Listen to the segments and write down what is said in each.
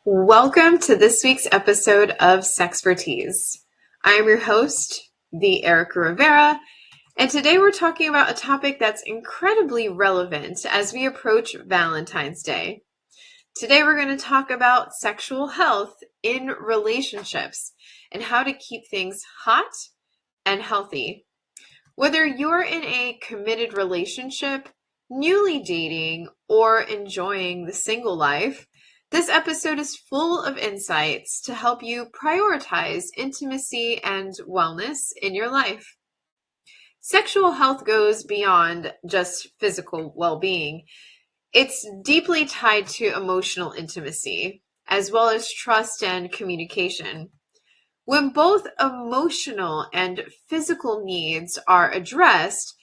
Welcome to this week's episode of Sexpertise. I am your host, the Erica Rivera, and today we're talking about a topic that's incredibly relevant as we approach Valentine's Day. Today we're going to talk about sexual health in relationships and how to keep things hot and healthy. Whether you're in a committed relationship, newly dating, or enjoying the single life, this episode is full of insights to help you prioritize intimacy and wellness in your life. Sexual health goes beyond just physical well-being. It's deeply tied to emotional intimacy, as well as trust and communication. When both emotional and physical needs are addressed,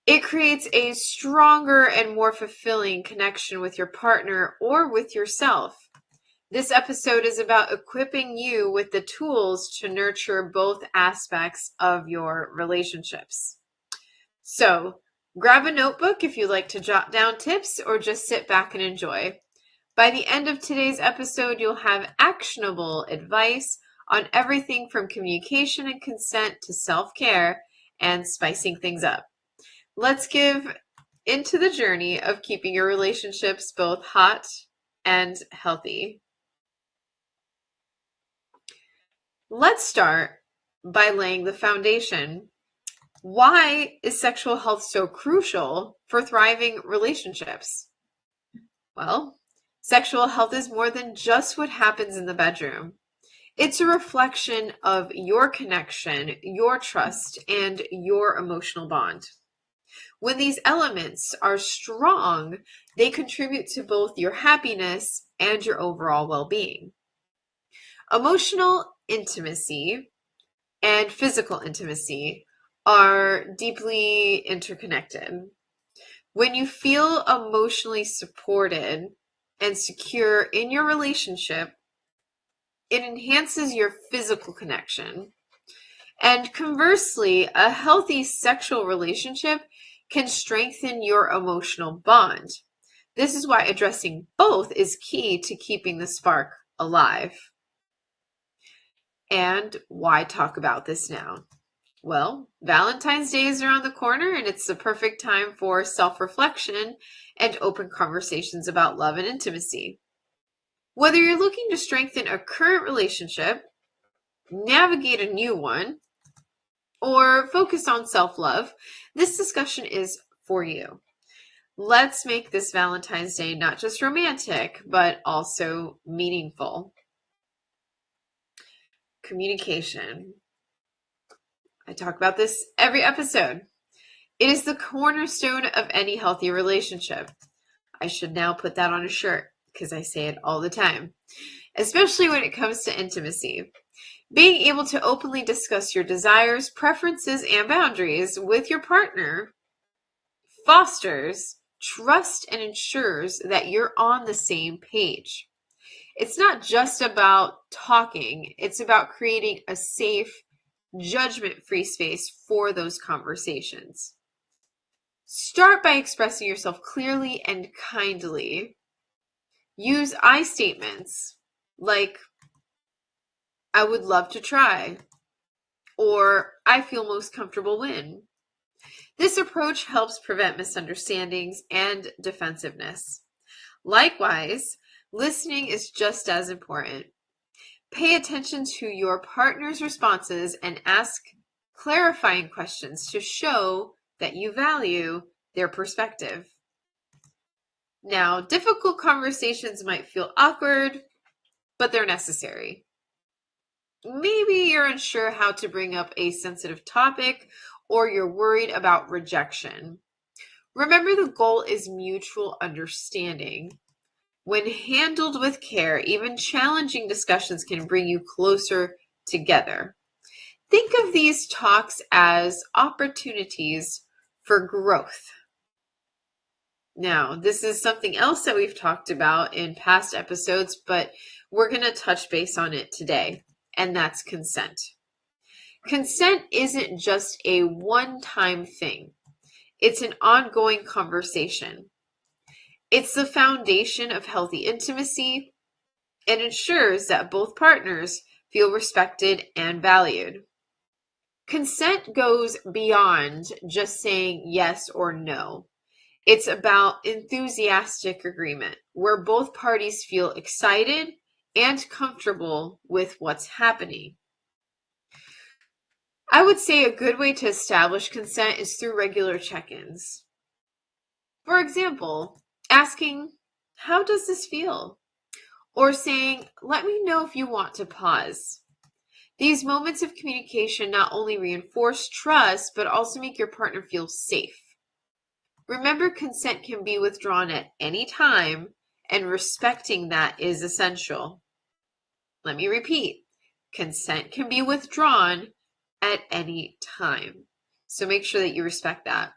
it creates a stronger and more fulfilling connection with your partner or with yourself. This episode is about equipping you with the tools to nurture both aspects of your relationships. So, grab a notebook if you'd like to jot down tips or just sit back and enjoy. By the end of today's episode, you'll have actionable advice on everything from communication and consent to self-care and spicing things up. Let's give into the journey of keeping your relationships both hot and healthy. Let's start by laying the foundation. Why is sexual health so crucial for thriving relationships? Well, sexual health is more than just what happens in the bedroom. It's a reflection of your connection, your trust, and your emotional bond. When these elements are strong, they contribute to both your happiness and your overall well-being. Emotional intimacy and physical intimacy are deeply interconnected. When you feel emotionally supported and secure in your relationship, it enhances your physical connection. And conversely, a healthy sexual relationship can strengthen your emotional bond. This is why addressing both is key to keeping the spark alive. And why talk about this now? Well, Valentine's Day is around the corner, and it's the perfect time for self-reflection and open conversations about love and intimacy. Whether you're looking to strengthen a current relationship, navigate a new one, or focus on self-love, this discussion is for you. Let's make this Valentine's Day not just romantic, but also meaningful. Communication. I talk about this every episode. It is the cornerstone of any healthy relationship. I should now put that on a shirt because I say it all the time, especially when it comes to intimacy. Being able to openly discuss your desires, preferences, and boundaries with your partner fosters trust and ensures that you're on the same page. It's not just about talking, it's about creating a safe, judgment-free space for those conversations. Start by expressing yourself clearly and kindly. Use I statements like, I would love to try, or I feel most comfortable when. This approach helps prevent misunderstandings and defensiveness. Likewise, listening is just as important. Pay attention to your partner's responses and ask clarifying questions to show that you value their perspective. Now, difficult conversations might feel awkward, but they're necessary. Maybe you're unsure how to bring up a sensitive topic, or you're worried about rejection. Remember, the goal is mutual understanding. When handled with care, even challenging discussions can bring you closer together. Think of these talks as opportunities for growth. Now, this is something else that we've talked about in past episodes, but we're going to touch base on it today, and that's consent. Consent isn't just a one-time thing. It's an ongoing conversation. It's the foundation of healthy intimacy, and ensures that both partners feel respected and valued. Consent goes beyond just saying yes or no. It's about enthusiastic agreement, where both parties feel excited and comfortable with what's happening. I would say a good way to establish consent is through regular check-ins. For example, asking, "How does this feel?" Or saying, "Let me know if you want to pause." These moments of communication not only reinforce trust, but also make your partner feel safe. Remember, consent can be withdrawn at any time, and respecting that is essential. Let me repeat. Consent can be withdrawn at any time. So make sure that you respect that.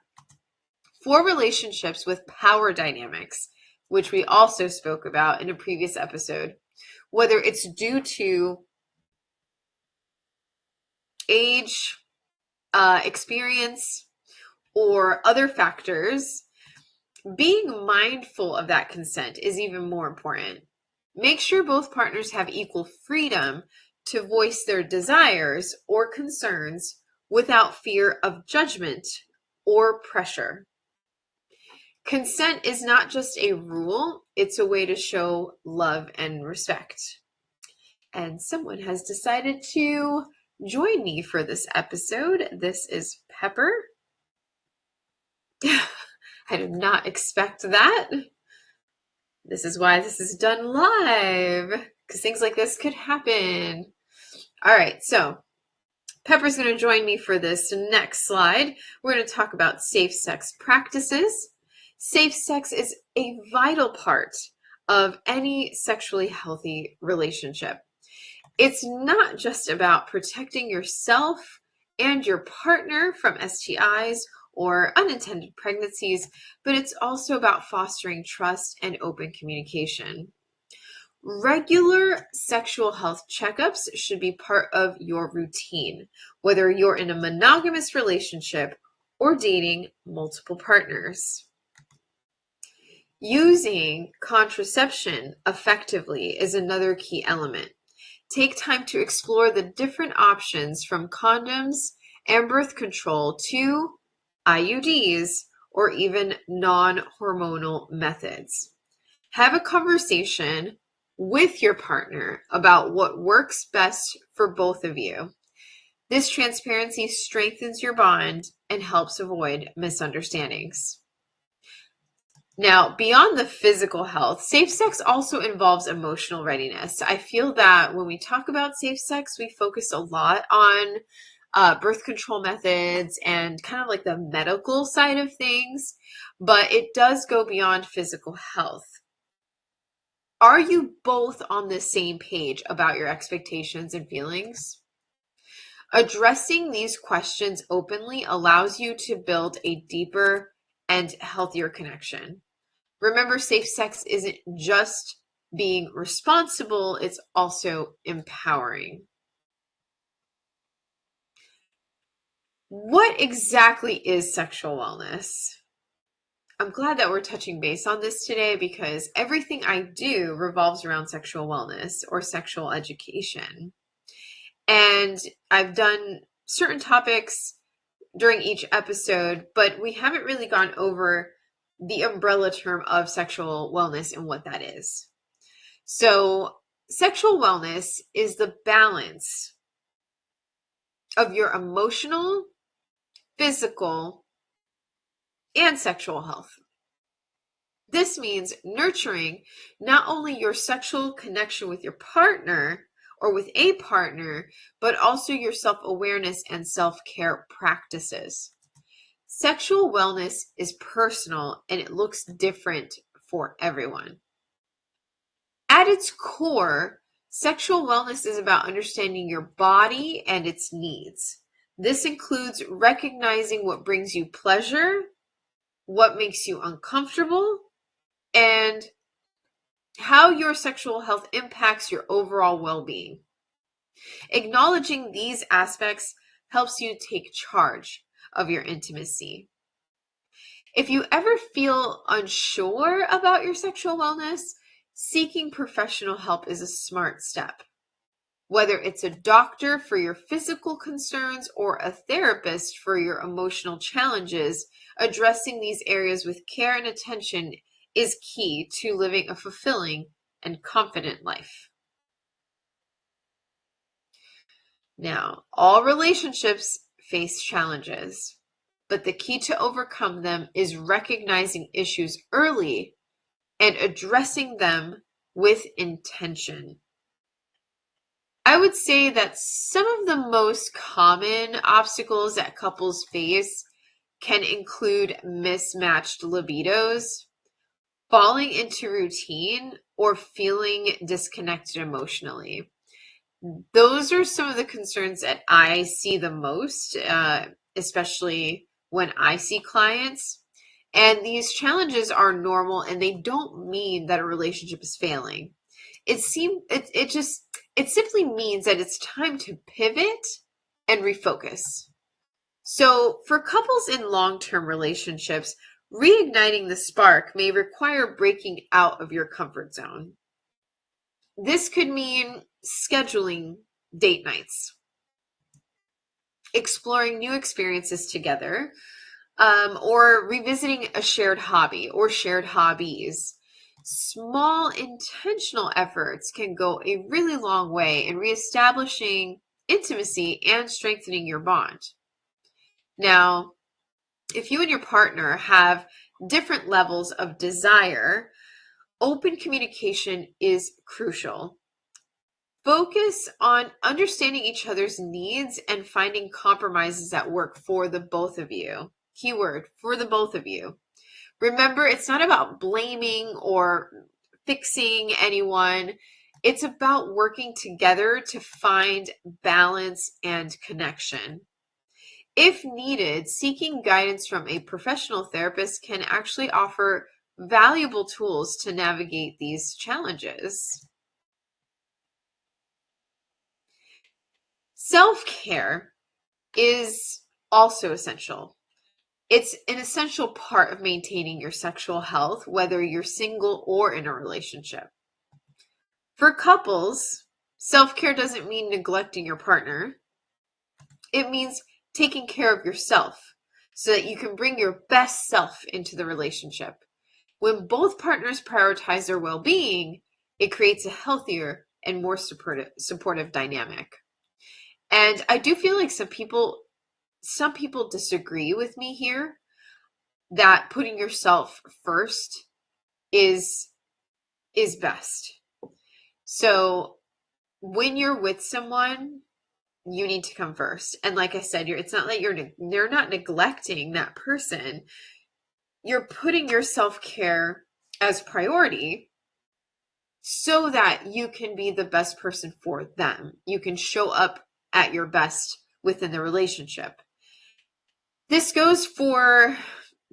For relationships with power dynamics, which we also spoke about in a previous episode, whether it's due to age, experience, or other factors, being mindful of that consent is even more important. Make sure both partners have equal freedom to voice their desires or concerns without fear of judgment or pressure. Consent is not just a rule, it's a way to show love and respect. And someone has decided to join me for this episode. This is Pepper. I did not expect that. This is why this is done live, because things like this could happen. All right, so Pepper's going to join me for this next slide. We're going to talk about safe sex practices. Safe sex is a vital part of any sexually healthy relationship. It's not just about protecting yourself and your partner from STIs or unintended pregnancies, but it's also about fostering trust and open communication. Regular sexual health checkups should be part of your routine, whether you're in a monogamous relationship or dating multiple partners. Using contraception effectively is another key element. Take time to explore the different options from condoms and birth control to IUDs or even non-hormonal methods. Have a conversation with your partner about what works best for both of you. This transparency strengthens your bond and helps avoid misunderstandings. Now, beyond the physical health, safe sex also involves emotional readiness. I feel that when we talk about safe sex, we focus a lot on birth control methods and kind of like the medical side of things, but it does go beyond physical health. Are you both on the same page about your expectations and feelings? Addressing these questions openly allows you to build a deeper and healthier connection. Remember, safe sex isn't just being responsible, it's also empowering. What exactly is sexual wellness? I'm glad that we're touching base on this today because everything I do revolves around sexual wellness or sexual education. And I've done certain topics during each episode, but we haven't really gone over the umbrella term of sexual wellness and what that is. So, sexual wellness is the balance of your emotional, physical, and sexual health. This means nurturing not only your sexual connection with your partner or with a partner, but also your self-awareness and self-care practices. Sexual wellness is personal and it looks different for everyone. At its core, sexual wellness is about understanding your body and its needs. This includes recognizing what brings you pleasure, what makes you uncomfortable, and how your sexual health impacts your overall well-being. Acknowledging these aspects helps you take charge of your intimacy. If you ever feel unsure about your sexual wellness, seeking professional help is a smart step. Whether it's a doctor for your physical concerns or a therapist for your emotional challenges, addressing these areas with care and attention is key to living a fulfilling and confident life. Now, all relationships face challenges, but the key to overcome them is recognizing issues early and addressing them with intention. I would say that some of the most common obstacles that couples face can include mismatched libidos, falling into routine, or feeling disconnected emotionally. Those are some of the concerns that I see the most, especially when I see clients. And these challenges are normal, and they don't mean that a relationship is failing. It simply means that it's time to pivot and refocus. So for couples in long-term relationships, reigniting the spark may require breaking out of your comfort zone. This could mean scheduling date nights, exploring new experiences together, or revisiting a shared hobby or shared hobbies. Small intentional efforts can go a really long way in reestablishing intimacy and strengthening your bond. Now, if you and your partner have different levels of desire, open communication is crucial. Focus on understanding each other's needs and finding compromises that work for the both of you. Keyword, for the both of you. Remember, it's not about blaming or fixing anyone. It's about working together to find balance and connection. If needed, seeking guidance from a professional therapist can actually offer valuable tools to navigate these challenges. Self-care is also essential. It's an essential part of maintaining your sexual health, whether you're single or in a relationship. For couples, self-care doesn't mean neglecting your partner. It means taking care of yourself so that you can bring your best self into the relationship. When both partners prioritize their well-being, it creates a healthier and more supportive dynamic. And I do feel like some people disagree with me here that putting yourself first is best. So when you're with someone, you need to come first. And like I said, it's not like you're not neglecting that person. You're putting your self-care as priority so that you can be the best person for them. You can show up at your best within the relationship. This goes for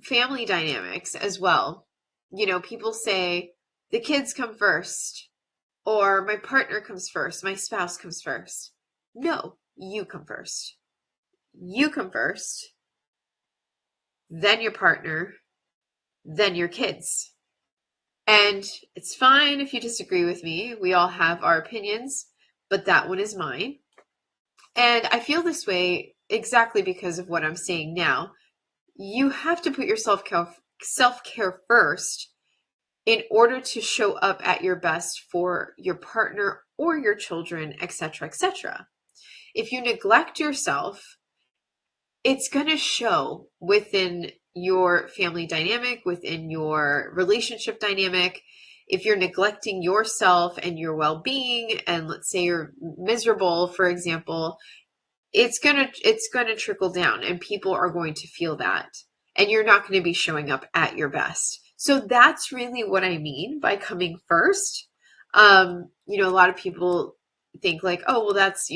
family dynamics as well. You know, people say the kids come first, or my partner comes first, my spouse comes first. No, you come first. You come first, then your partner, then your kids. And it's fine if you disagree with me. We all have our opinions, but that one is mine. And I feel this way exactly because of what I'm saying now. You have to put your self-care first in order to show up at your best for your partner or your children, etc., etc. If you neglect yourself, it's going to show within your family dynamic, within your relationship dynamic. If you're neglecting yourself and your well-being, and let's say you're miserable, for example, it's gonna trickle down, and people are going to feel that, and you're not going to be showing up at your best. So that's really what I mean by coming first. A lot of people think like, oh, well, that's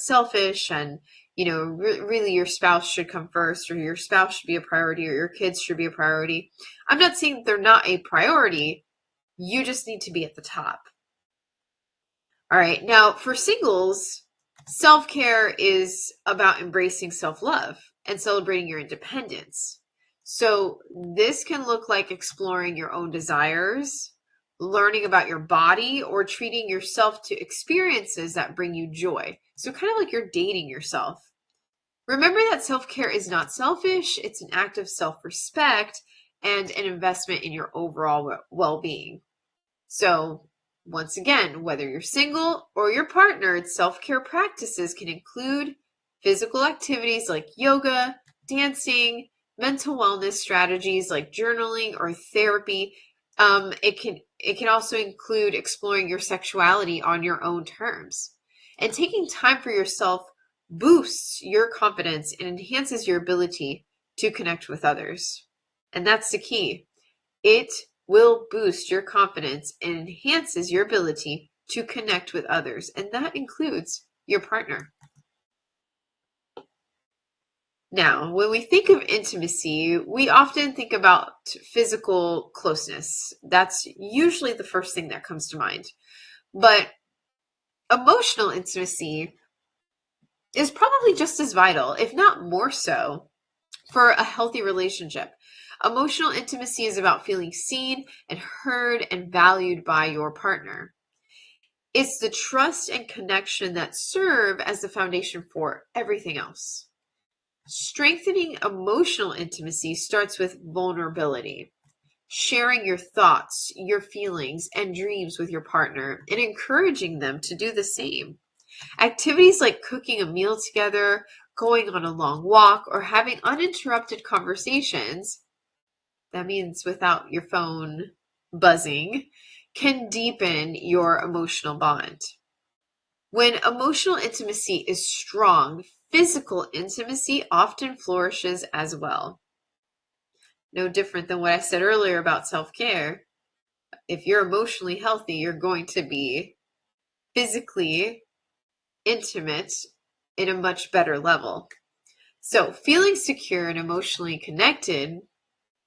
selfish, and really your spouse should come first, or your spouse should be a priority, or your kids should be a priority. I'm not saying they're not a priority. You just need to be at the top. All right. Now, for singles, self-care is about embracing self-love and celebrating your independence. So this can look like exploring your own desires, learning about your body, or treating yourself to experiences that bring you joy. So kind of like you're dating yourself. Remember that self-care is not selfish. It's an act of self-respect and an investment in your overall well-being. So once again, whether you're single or you're partnered, self-care practices can include physical activities like yoga, dancing, mental wellness strategies like journaling or therapy. It can also include exploring your sexuality on your own terms. And taking time for yourself boosts your confidence and enhances your ability to connect with others. And that's the key. It will boost your confidence and enhances your ability to connect with others. And that includes your partner. Now, when we think of intimacy, we often think about physical closeness. That's usually the first thing that comes to mind. But emotional intimacy is probably just as vital, if not more so, for a healthy relationship. Emotional intimacy is about feeling seen and heard and valued by your partner. It's the trust and connection that serve as the foundation for everything else. Strengthening emotional intimacy starts with vulnerability, sharing your thoughts, your feelings, and dreams with your partner, and encouraging them to do the same. Activities like cooking a meal together, going on a long walk, or having uninterrupted conversations, that means without your phone buzzing, can deepen your emotional bond. When emotional intimacy is strong, physical intimacy often flourishes as well. No different than what I said earlier about self-care. If you're emotionally healthy, you're going to be physically intimate in a much better level. So feeling secure and emotionally connected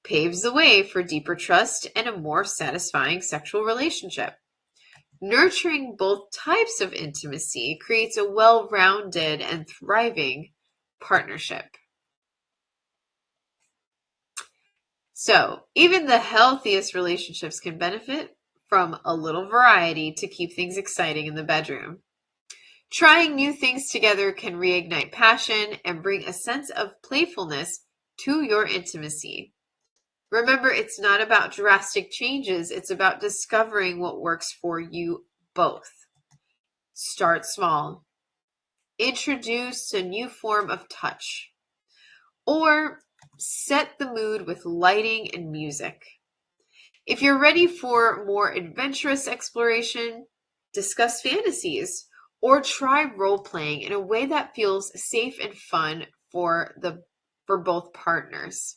paves the way for deeper trust and a more satisfying sexual relationship. Nurturing both types of intimacy creates a well-rounded and thriving partnership. So, even the healthiest relationships can benefit from a little variety to keep things exciting in the bedroom. Trying new things together can reignite passion and bring a sense of playfulness to your intimacy. Remember, it's not about drastic changes, it's about discovering what works for you both. Start small. Introduce a new form of touch. Or set the mood with lighting and music. If you're ready for more adventurous exploration, discuss fantasies or try role-playing in a way that feels safe and fun for both partners.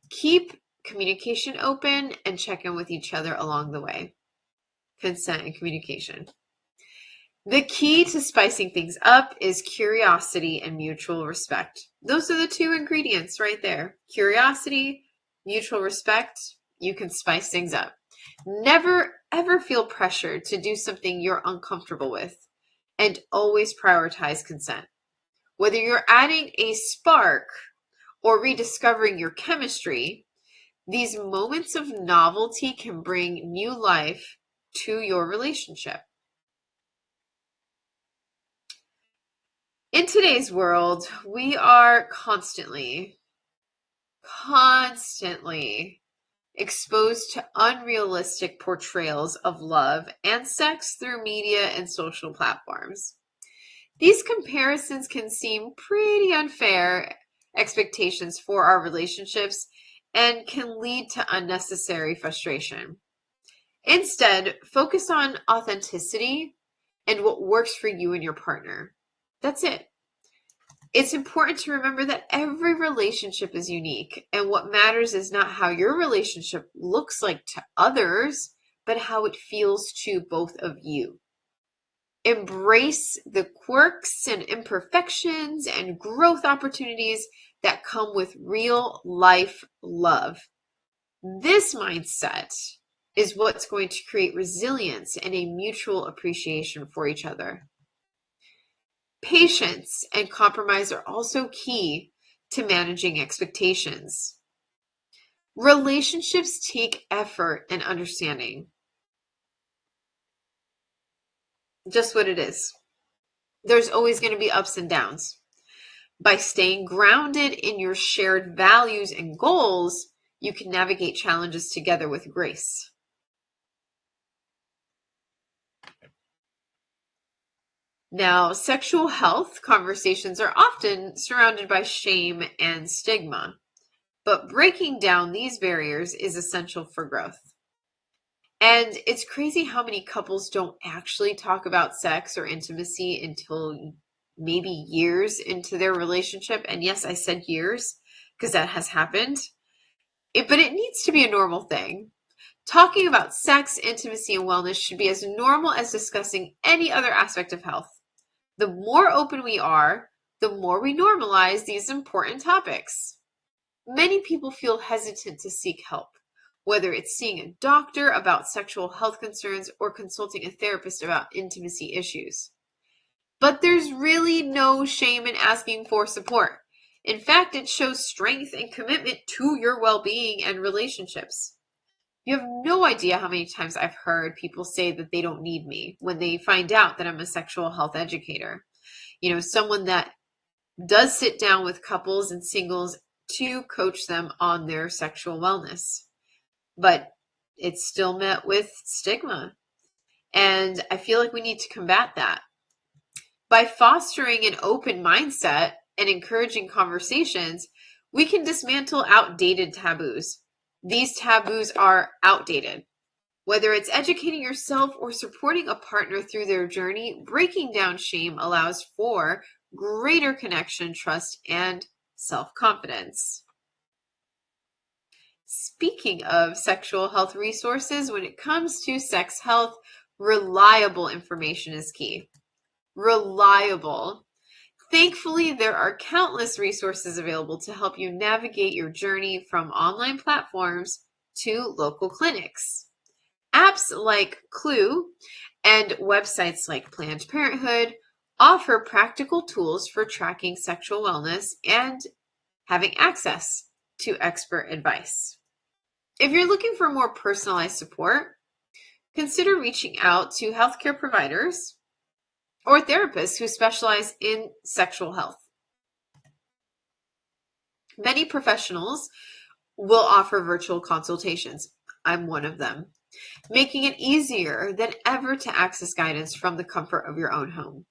Keep communication open and check in with each other along the way. Consent and communication. The key to spicing things up is curiosity and mutual respect. Those are the two ingredients right there. Curiosity, mutual respect. You can spice things up. Never ever feel pressured to do something you're uncomfortable with, and always prioritize consent. Whether you're adding a spark or rediscovering your chemistry, these moments of novelty can bring new life to your relationship. In today's world, we are constantly exposed to unrealistic portrayals of love and sex through media and social platforms. These comparisons can seem pretty unfair expectations for our relationships and can lead to unnecessary frustration. Instead, focus on authenticity and what works for you and your partner. That's it. It's important to remember that every relationship is unique, and what matters is not how your relationship looks like to others, but how it feels to both of you. Embrace the quirks and imperfections and growth opportunities that come with real life love. This mindset is what's going to create resilience and a mutual appreciation for each other. Patience and compromise are also key to managing expectations. Relationships take effort and understanding. just what it is. There's always going to be ups and downs. By staying grounded in your shared values and goals, you can navigate challenges together with grace. Now, sexual health conversations are often surrounded by shame and stigma, but breaking down these barriers is essential for growth. And it's crazy how many couples don't actually talk about sex or intimacy until maybe years into their relationship. And yes, I said years because that has happened. But it needs to be a normal thing. Talking about sex, intimacy, and wellness should be as normal as discussing any other aspect of health. The more open we are, the more we normalize these important topics. Many people feel hesitant to seek help, whether it's seeing a doctor about sexual health concerns or consulting a therapist about intimacy issues. But there's really no shame in asking for support. In fact, it shows strength and commitment to your well-being and relationships. You have no idea how many times I've heard people say that they don't need me when they find out that I'm a sexual health educator. Someone that does sit down with couples and singles to coach them on their sexual wellness. But it's still met with stigma. And I feel like we need to combat that. By fostering an open mindset and encouraging conversations, we can dismantle outdated taboos. These taboos are outdated. Whether it's educating yourself or supporting a partner through their journey, breaking down shame allows for greater connection, trust, and self-confidence. Speaking of sexual health resources, when it comes to sex health, reliable information is key. Reliable. Thankfully, there are countless resources available to help you navigate your journey from online platforms to local clinics. Apps like Clue and websites like Planned Parenthood offer practical tools for tracking sexual wellness and having access to expert advice. If you're looking for more personalized support, consider reaching out to healthcare providers or therapists who specialize in sexual health. Many professionals will offer virtual consultations. I'm one of them, making it easier than ever to access guidance from the comfort of your own home.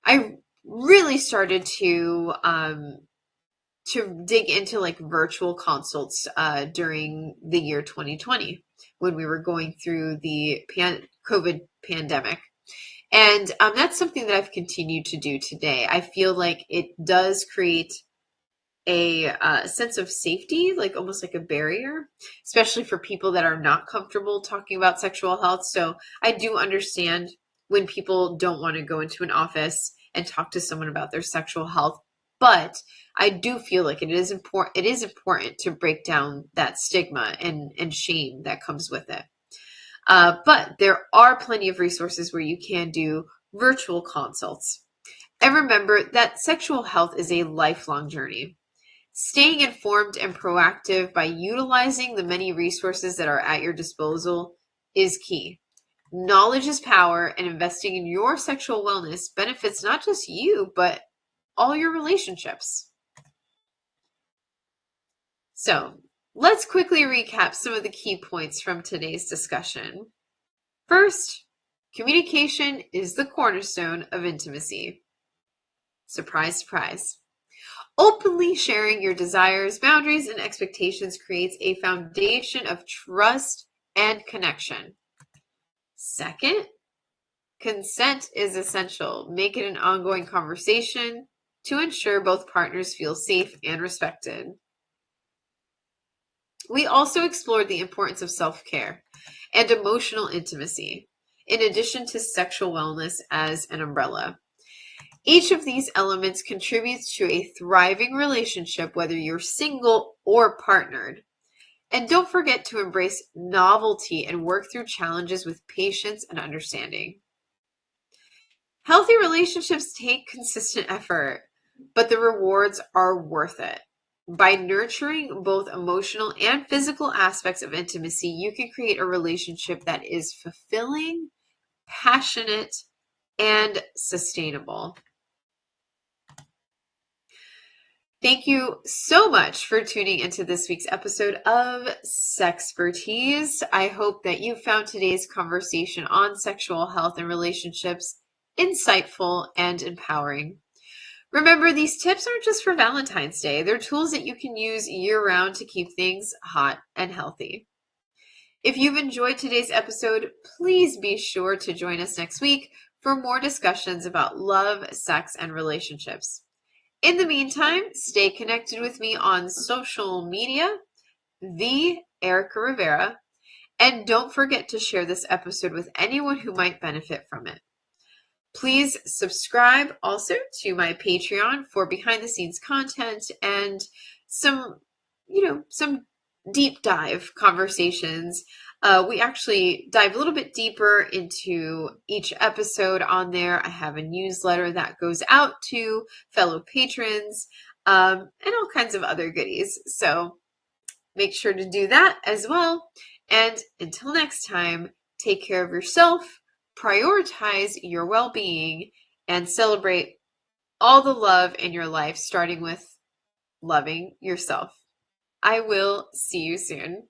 I really started to dig into like virtual consults during the year 2020 when we were going through the COVID pandemic. And that's something that I've continued to do today. I feel like it does create a sense of safety, like almost like a barrier, especially for people that are not comfortable talking about sexual health. So I do understand when people don't want to go into an office and talk to someone about their sexual health, but I do feel like it is important to break down that stigma and shame that comes with it. But there are plenty of resources where you can do virtual consults. And remember that sexual health is a lifelong journey. Staying informed and proactive by utilizing the many resources that are at your disposal is key. Knowledge is power, and investing in your sexual wellness benefits not just you, but all your relationships. So, let's quickly recap some of the key points from today's discussion. First, communication is the cornerstone of intimacy. Surprise, surprise. Openly sharing your desires, boundaries, and expectations creates a foundation of trust and connection. Second, consent is essential. Make it an ongoing conversation to ensure both partners feel safe and respected. We also explored the importance of self-care and emotional intimacy, in addition to sexual wellness as an umbrella. Each of these elements contributes to a thriving relationship, whether you're single or partnered. And don't forget to embrace novelty and work through challenges with patience and understanding. Healthy relationships take consistent effort, but the rewards are worth it. By nurturing both emotional and physical aspects of intimacy, you can create a relationship that is fulfilling, passionate, and sustainable. Thank you so much for tuning into this week's episode of Sexpertise. I hope that you found today's conversation on sexual health and relationships insightful and empowering. Remember, these tips aren't just for Valentine's Day. They're tools that you can use year-round to keep things hot and healthy. If you've enjoyed today's episode, please be sure to join us next week for more discussions about love, sex, and relationships. In the meantime, stay connected with me on social media, the Erica Rivera, and don't forget to share this episode with anyone who might benefit from it. Please subscribe also to my Patreon for behind the scenes content and some deep dive conversations. We actually dive a little bit deeper into each episode on there. I have a newsletter that goes out to fellow patrons, and all kinds of other goodies. So make sure to do that as well. And until next time, take care of yourself, prioritize your well-being, and celebrate all the love in your life, starting with loving yourself. I will see you soon.